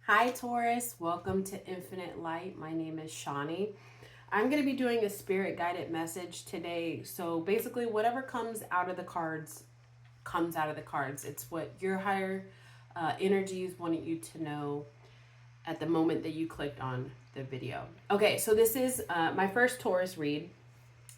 Hi Taurus, welcome to Infinite Light. My name is Shawnee. I'm going to be doing a spirit guided message today. So basically whatever comes out of the cards comes out of the cards. It's what your higher energies wanted you to know at the moment that you clicked on the video. Okay, so this is my first Taurus read.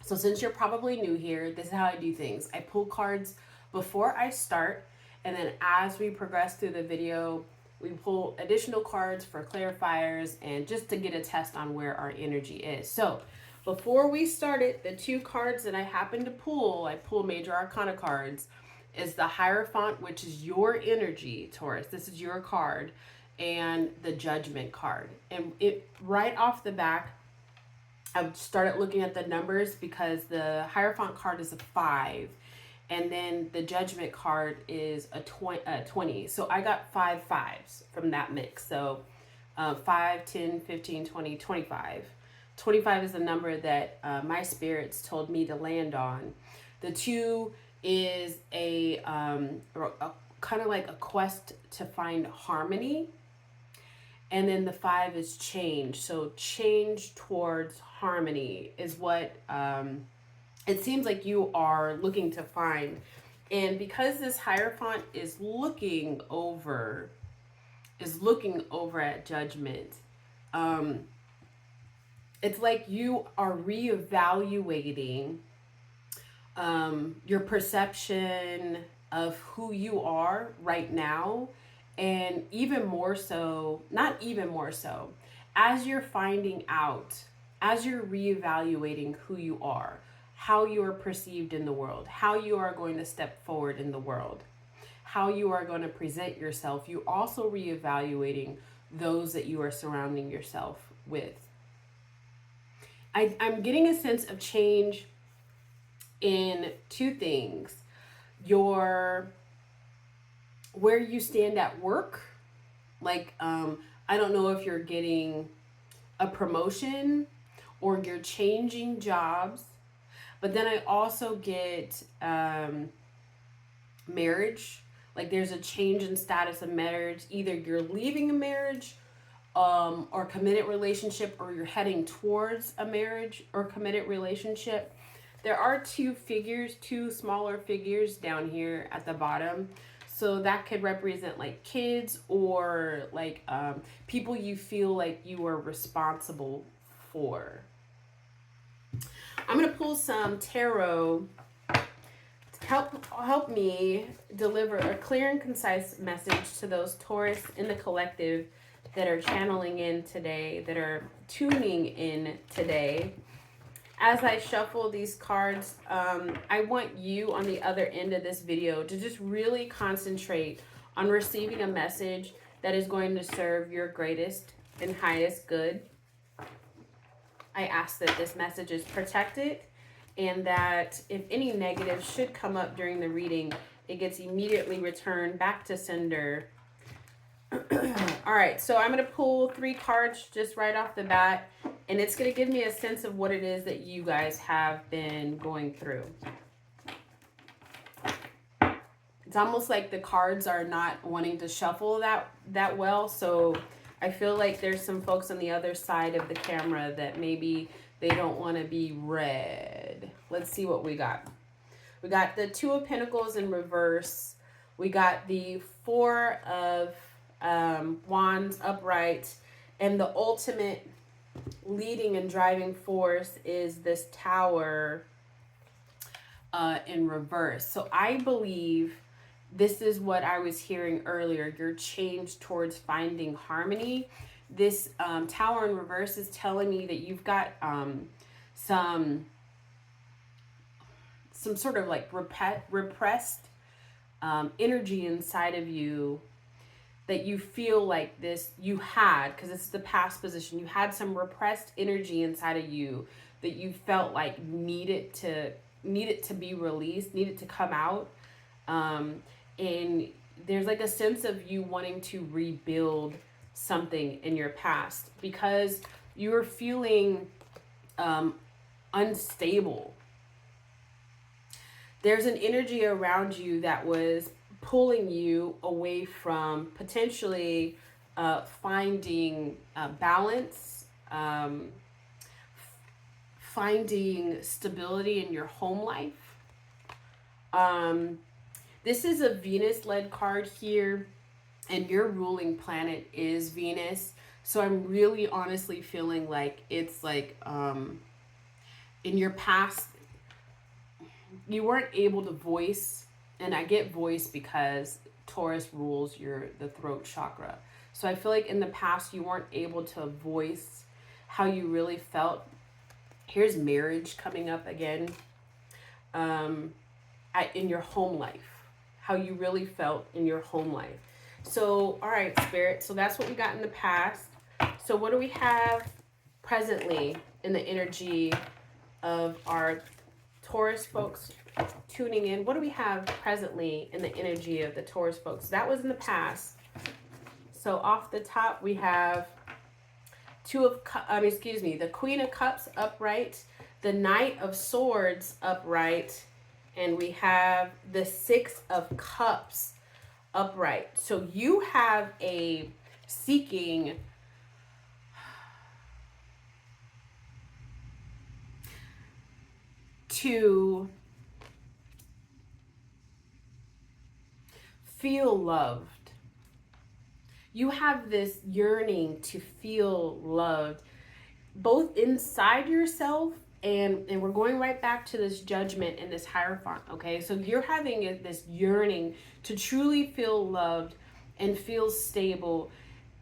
So since you're probably new here, this is how I do things. I pull cards before I start, and then as we progress through the video, we pull additional cards for clarifiers and just to get a test on where our energy is. So before we started, the two cards that I happened to pull, I pulled Major Arcana cards, is the Hierophant, which is your energy, Taurus. This is your card, and the Judgment card. And it right off the back, I started looking at the numbers because the Hierophant card is a 5, and then the Judgment card is a 20. So I got 5 5s from that mix. So 5, 10, 15, 20, 25. 25 is the number that my spirits told me to land on. The 2 is a kind of like a quest to find harmony. And then the 5 is change. So change towards harmony is what it seems like you are looking to find. And because this Hierophant is looking over at Judgment, it's like you are reevaluating your perception of who you are right now. And even more so, not even more so, as you're finding out, as you're reevaluating who you are, how you are perceived in the world, how you are going to step forward in the world, how you are going to present yourself, you also reevaluating those that you are surrounding yourself with. I'm getting a sense of change in two things. Where you stand at work, like I don't know if you're getting a promotion or you're changing jobs, but then I also get marriage, like there's a change in status of marriage. Either you're leaving a marriage or committed relationship, or you're heading towards a marriage or committed relationship. There are two smaller figures down here at the bottom. So that could represent like kids or like people you feel like you are responsible for. I'm going to pull some tarot to help me deliver a clear and concise message to those Taurus in the collective that are channeling in today, that are tuning in today. As I shuffle these cards, I want you on the other end of this video to just really concentrate on receiving a message that is going to serve your greatest and highest good. I ask that this message is protected, and that if any negative should come up during the reading, it gets immediately returned back to sender. All right, so I'm going to pull 3 cards just right off the bat, and it's going to give me a sense of what it is that you guys have been going through. It's almost like the cards are not wanting to shuffle that well, so I feel like there's some folks on the other side of the camera that maybe they don't want to be read. Let's see what we got. We got the 2 of Pentacles in reverse. We got the 4 of Wands upright, and the ultimate leading and driving force is this Tower in reverse. So I believe this is what I was hearing earlier, your change towards finding harmony. This Tower in reverse is telling me that you've got some sort of like repressed energy inside of you, that you feel like this, you had, because it's the past position, you had some repressed energy inside of you that you felt like needed to be released, needed to come out. And there's like a sense of you wanting to rebuild something in your past because you were feeling unstable. There's an energy around you that was pulling you away from potentially finding balance, finding stability in your home life. This is a Venus-led card here, and your ruling planet is Venus. So I'm really honestly feeling like it's like in your past, you weren't able to voice, and I get voice because Taurus rules the throat chakra. So I feel like in the past you weren't able to voice how you really felt. Here's marriage coming up again. In your home life, how you really felt in your home life. So, all right, Spirit. So that's what we got in the past. So what do we have presently in the energy of our Taurus folks tuning in? What do we have presently in the energy of the Taurus folks? That was in the past. So off the top, we have the Queen of Cups upright, the Knight of Swords upright, and we have the Six of Cups upright. So you have a seeking to feel loved. You have this yearning to feel loved, both inside yourself and we're going right back to this Judgment and this Hierophant, okay? So you're having this yearning to truly feel loved and feel stable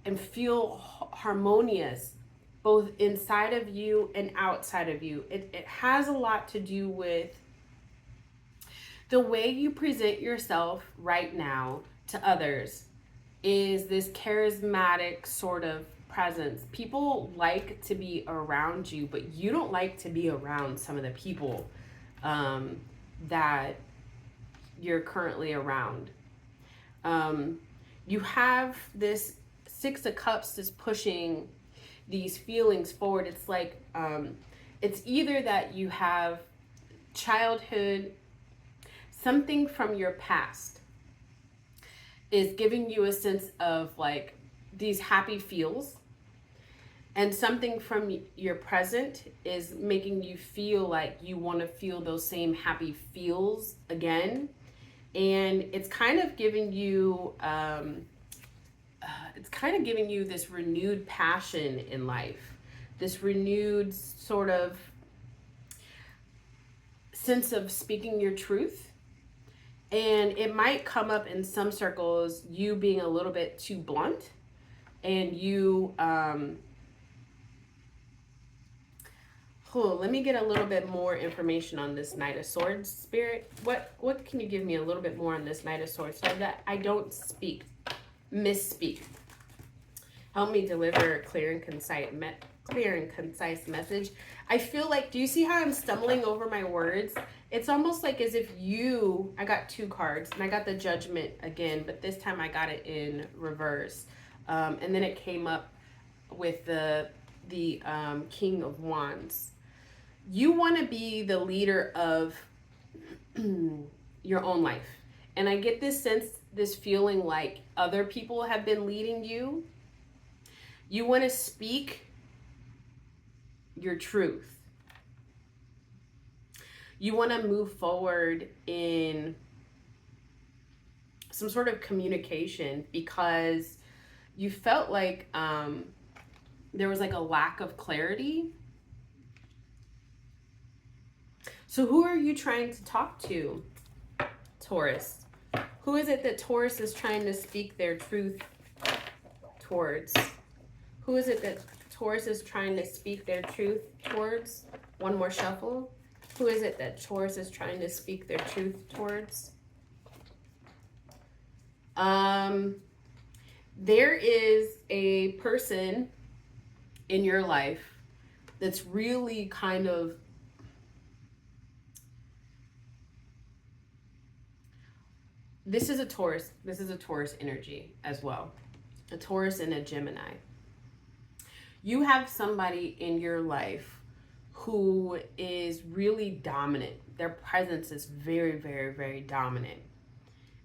and feel harmonious, both inside of you and outside of you. It has a lot to do with the way you present yourself right now to others. Is this charismatic sort of presence. People like to be around you, but you don't like to be around some of the people that you're currently around. You have this Six of Cups that's pushing these feelings forward. It's like it's either that you have childhood, something from your past is giving you a sense of like these happy feels, and something from your present is making you feel like you want to feel those same happy feels again. And it's kind of giving you this renewed passion in life, this renewed sort of sense of speaking your truth. And it might come up in some circles, you being a little bit too blunt, and you let me get a little bit more information on this Knight of Swords, Spirit. What can you give me a little bit more on this Knight of Swords so that I don't misspeak? Help me deliver a clear and concise message. I feel like, do you see how I'm stumbling over my words? It's almost like as if I got two cards, and I got the Judgment again, but this time I got it in reverse. And then it came up with the King of Wands. You want to be the leader of your own life. And I get this sense, this feeling like other people have been leading you. You want to speak your truth. You want to move forward in some sort of communication because you felt like there was like a lack of clarity. So who are you trying to talk to, Taurus? Who is it that Taurus is trying to speak their truth towards? Who is it that Taurus is trying to speak their truth towards? One more shuffle. Who is it that Taurus is trying to speak their truth towards? There is a person in your life that's really kind of this is a Taurus energy as well. A Taurus and a Gemini. You have somebody in your life who is really dominant. Their presence is very, very, very dominant.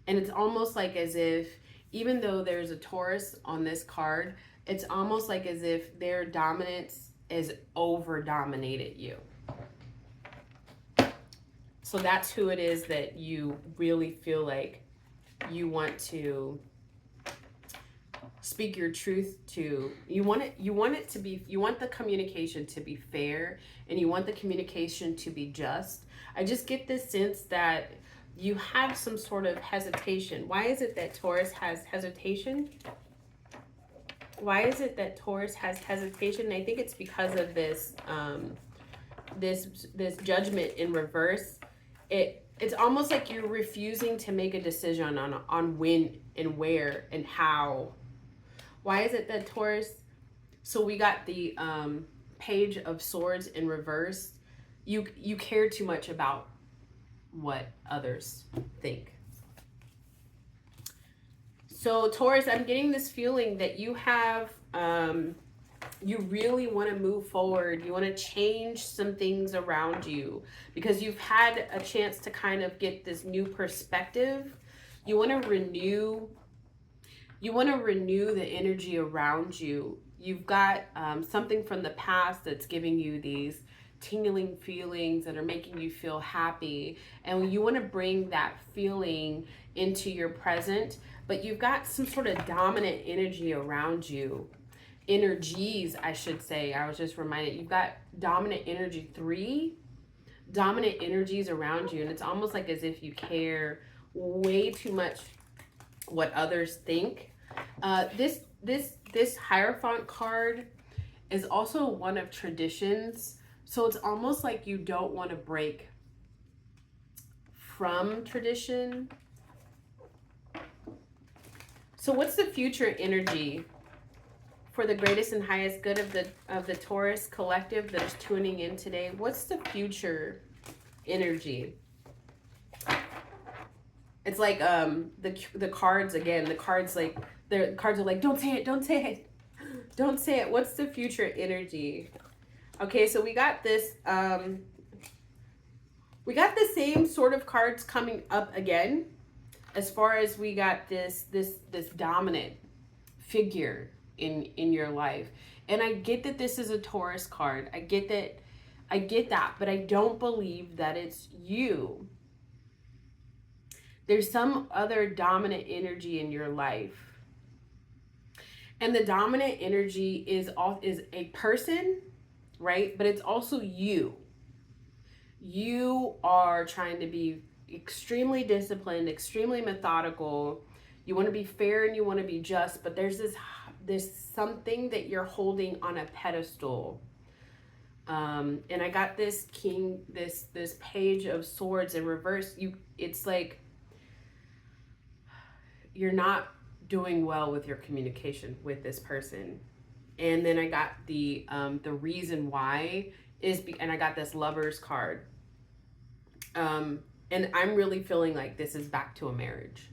And it's almost like as if even though there's a Taurus on this card, it's almost like as if their dominance is over dominated you. So that's who it is that you really feel like you want to speak your truth to. You want the communication to be fair, and you want the communication to be just. I just get this sense that you have some sort of hesitation. Why is it that Taurus has hesitation? Why is it that Taurus has hesitation? I think it's because of this this judgment in reverse. It's almost like you're refusing to make a decision on when and where and how. Why is it that Taurus? So we got the Page of Swords in reverse. You care too much about what others think. So Taurus, I'm getting this feeling that you have, you really want to move forward. You want to change some things around you because you've had a chance to kind of get this new perspective. You want to renew. You want to renew the energy around you. You've got something from the past that's giving you these tingling feelings that are making you feel happy. And you want to bring that feeling into your present, but you've got some sort of dominant energy around you. Energies, I should say. I was just reminded, you've got dominant energy, 3 dominant energies around you. And it's almost like as if you care way too much what others think. This Hierophant card is also one of traditions. So it's almost like you don't want to break from tradition. So what's the future energy for the greatest and highest good of the Taurus collective that is tuning in today? What's the future energy? It's like the cards again. The cards are like, don't say it, don't say it, don't say it. What's the future energy? Okay, so we got this. We got the same sort of cards coming up again. As far as we got this dominant figure in your life, and I get that this is a Taurus card. I get that, but I don't believe that it's you. There's some other dominant energy in your life. And the dominant energy is a person, right? But it's also you. You are trying to be extremely disciplined, extremely methodical. You want to be fair and you want to be just, but there's something that you're holding on a pedestal. And I got this this Page of Swords in reverse. It's like you're not doing well with your communication with this person. And then I got the reason why is, and I got this Lovers card. And I'm really feeling like this is back to a marriage.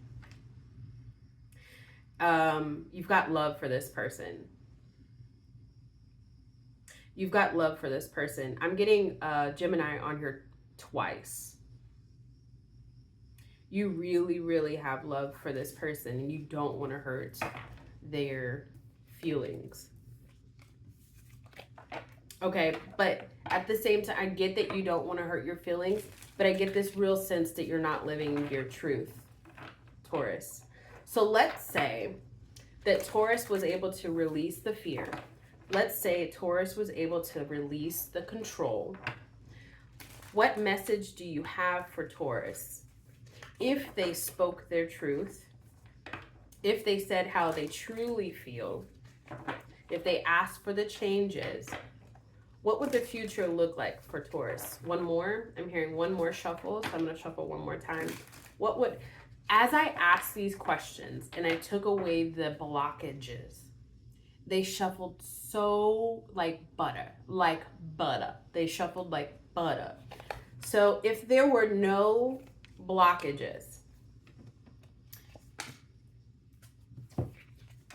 You've got love for this person. You've got love for this person. I'm getting Gemini on here twice. You really, really have love for this person and you don't want to hurt their feelings. Okay, but at the same time, I get that you don't want to hurt your feelings, but I get this real sense that you're not living your truth, Taurus. So let's say that Taurus was able to release the fear. Let's say Taurus was able to release the control. What message do you have for Taurus? If they spoke their truth, if they said how they truly feel, if they asked for the changes, what would the future look like for Taurus? One more. I'm hearing one more shuffle, so I'm going to shuffle one more time. What would, as I asked these questions and I took away the blockages, they shuffled so like butter. They shuffled like butter. So if there were no blockages,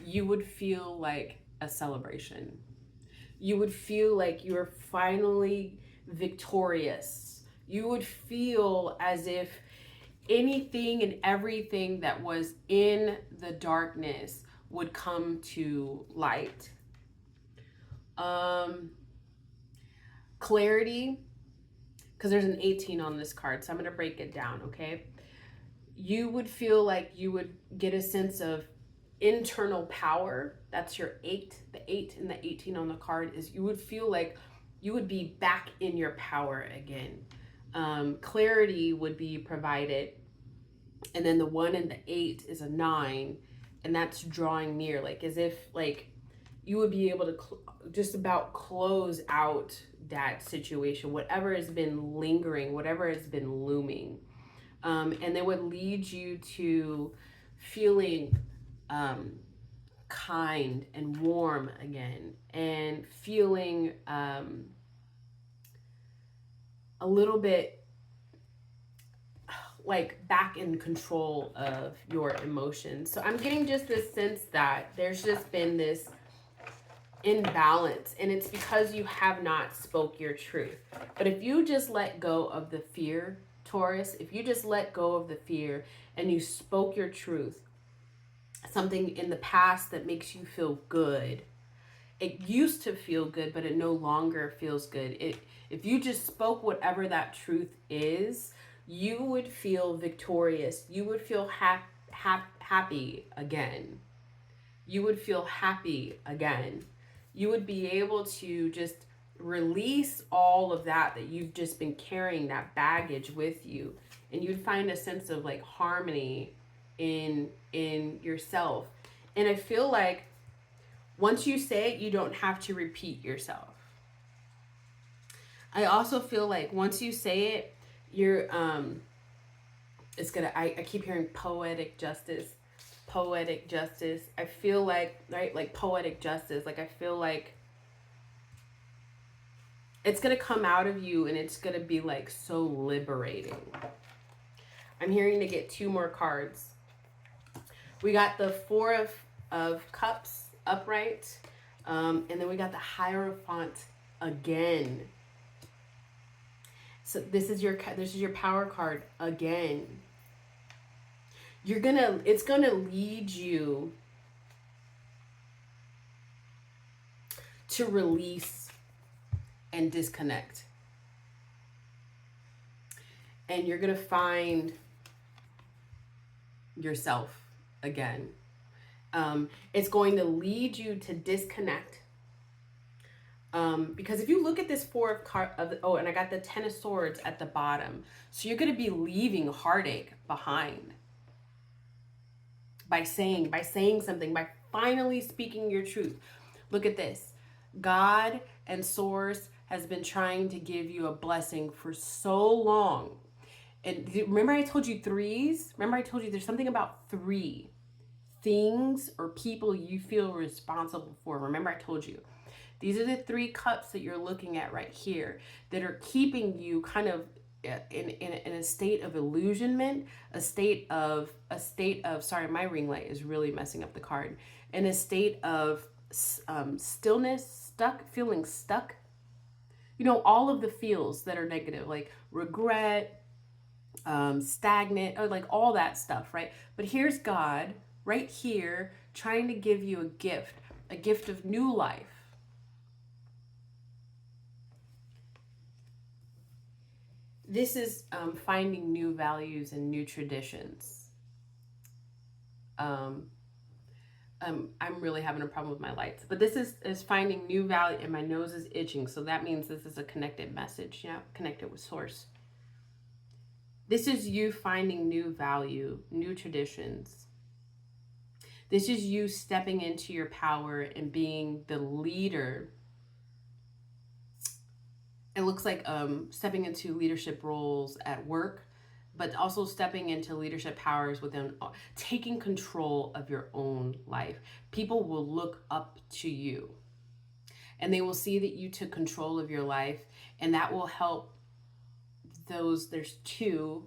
you would feel like a celebration. You would feel like you're finally victorious. You would feel as if anything and everything that was in the darkness would come to light. Clarity, because there's an 18 on this card, so I'm going to break it down, okay? You would feel like you would get a sense of internal power. That's your 8. The 8 and the 18 on the card is you would feel like you would be back in your power again. Clarity would be provided. And then the 1 and the 8 is a 9, and that's drawing near, like as if like you would be able to just about close out that situation, whatever has been lingering, whatever has been looming. And they would lead you to feeling kind and warm again, and feeling a little bit like back in control of your emotions. So I'm getting just this sense that there's just been this imbalance, and it's because you have not spoke your truth. But if you just let go of the fear, Taurus, if you just let go of the fear and you spoke your truth, something in the past that makes you feel good, it used to feel good, but it no longer feels good. If you just spoke whatever that truth is, you would feel victorious. You would feel happy again. You would feel happy again. You would be able to just release all of that you've just been carrying, that baggage with you, and you'd find a sense of like harmony in yourself. And I feel like once you say it, you don't have to repeat yourself. I also feel like once you say it, you're it's gonna I keep hearing poetic justice. I feel like, right, like poetic justice, like I feel like it's gonna come out of you, and it's gonna be like so liberating. I'm hearing to get 2 more cards. We got the 4 of Cups upright, and then we got the Hierophant again. So this is your power card again. It's gonna lead you to release and disconnect. And you're gonna find yourself again. It's going to lead you to disconnect. Because if you look at this 4 of and I got the 10 of Swords at the bottom. So you're going to be leaving heartache behind by saying something, by finally speaking your truth. Look at this. God and Source has been trying to give you a blessing for so long. And remember I told you 3s? Remember I told you there's something about 3 things or people you feel responsible for. Remember I told you. These are the 3 cups that you're looking at right here that are keeping you kind of in a state of illusionment, a state of, sorry, my ring light is really messing up the card, in a state of stillness, feeling stuck. You know, all of the feels that are negative, like regret, stagnant, or like all that stuff, right? But here's God right here trying to give you a gift of new life. This is finding new values and new traditions. I'm really having a problem with my lights, but this is finding new value, and my nose is itching, so that means this is a connected message, connected with Source. This is you finding new value, new traditions. This is you stepping into your power and being the leader. It looks like stepping into leadership roles at work, but also stepping into leadership powers within, taking control of your own life. People will look up to you, and they will see that you took control of your life, and that will help those. There's 2.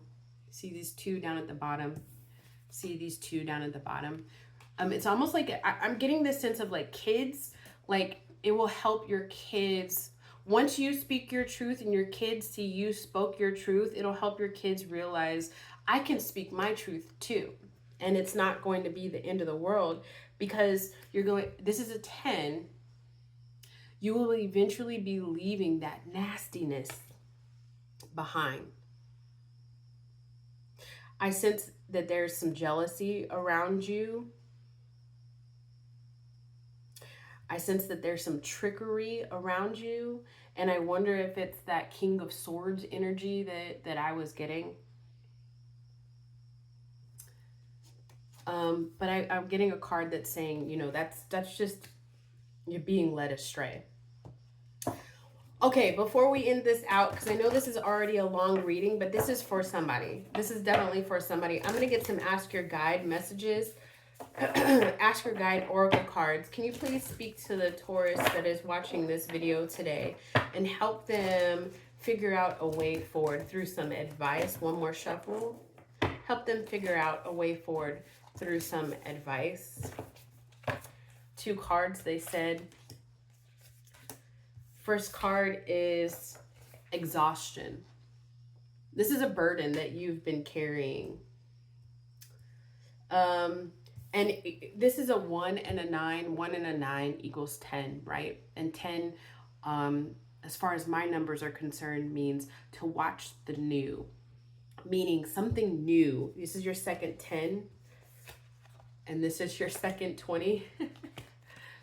See these 2 down at the bottom? See these 2 down at the bottom? It's almost like I'm getting this sense of like kids, like it will help your kids. Once you speak your truth and your kids see you spoke your truth, it'll help your kids realize I can speak my truth too. And it's not going to be the end of the world, because this is a 10. You will eventually be leaving that nastiness behind. I sense that there's some jealousy around you. I sense that there's some trickery around you. And I wonder if it's that King of Swords energy that I was getting. But I'm getting a card that's saying, you know, that's just, you're being led astray. Okay, before we end this out, because I know this is already a long reading, but this is for somebody. This is definitely for somebody. I'm going to get some Ask Your Guide messages. Ask Your Guide Oracle cards. Can you please speak to the Taurus that is watching this video today and help them figure out a way forward through some advice? One more shuffle. Help them figure out a way forward through some advice. 2 cards, they said. First card is exhaustion. This is a burden that you've been carrying. And this is a 1 and a 9. 1 and a 9 equals 10, right? And 10, as far as my numbers are concerned, means to watch the new. Meaning something new. This is your second 10. And this is your second 20.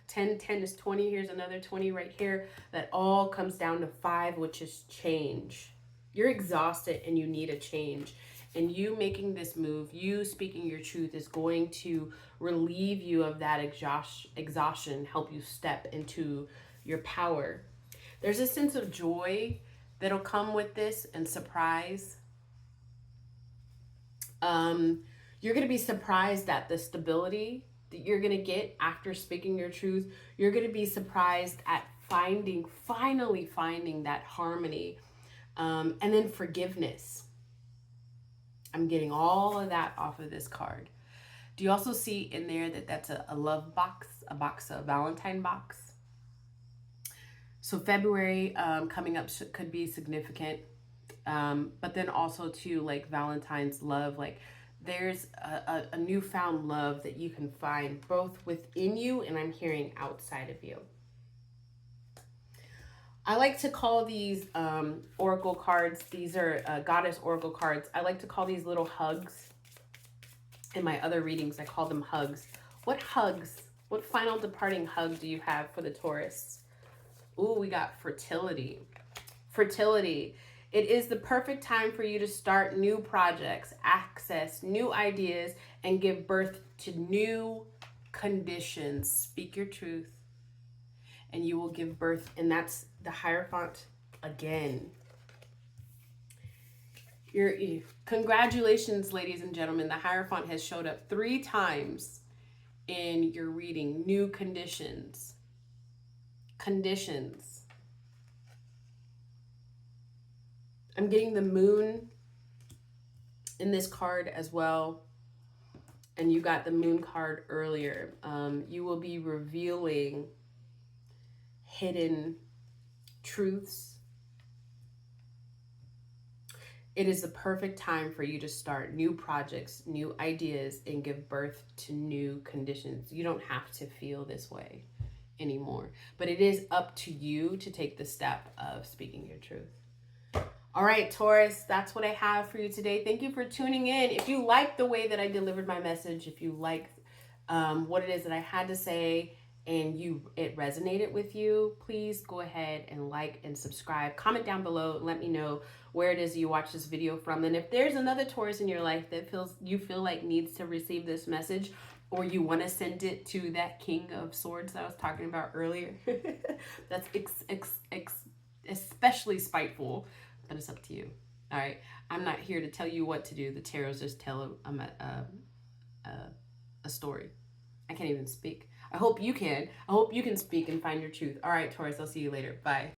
10 is 20. Here's another 20 right here. That all comes down to 5, which is change. You're exhausted and you need a change. And you making this move, you speaking your truth, is going to relieve you of that exhaustion, help you step into your power. There's a sense of joy that'll come with this, and surprise. You're going to be surprised at the stability that you're going to get after speaking your truth. You're going to be surprised at finally finding that harmony. And then forgiveness. I'm getting all of that off of this card. Do you also see in there that that's a love box, a Valentine box? So February coming up could be significant. But then also too, like Valentine's love, like there's a newfound love that you can find both within you and I'm hearing outside of you. I like to call these oracle cards, these are goddess oracle cards. I like to call these little hugs. In my other readings, I call them hugs. What hugs? What final departing hug do you have for the Taurus? Ooh, we got fertility. Fertility. It is the perfect time for you to start new projects, access new ideas, and give birth to new conditions. Speak your truth, and you will give birth. And that's the Hierophant again. Congratulations, ladies and gentlemen. The Hierophant has showed up 3 times in your reading. New conditions. Conditions. I'm getting the moon in this card as well. And you got the moon card earlier. You will be revealing hidden truths. It is the perfect time for you to start new projects, new ideas, and give birth to new conditions. You don't have to feel this way anymore. But it is up to you to take the step of speaking your truth. All right, Taurus, that's what I have for you today. Thank you for tuning in. If you like the way that I delivered my message, if you like what it is that I had to say, and it resonated with you, please go ahead and like and subscribe. Comment down below and let me know where it is you watch this video from. And if there's another Taurus in your life that you feel like needs to receive this message, or you want to send it to that King of Swords that I was talking about earlier, that's especially spiteful. But it's up to you. All right. I'm not here to tell you what to do. The tarots just tell a story. I can't even speak. I hope you can. I hope you can speak and find your truth. All right, Taurus, I'll see you later. Bye.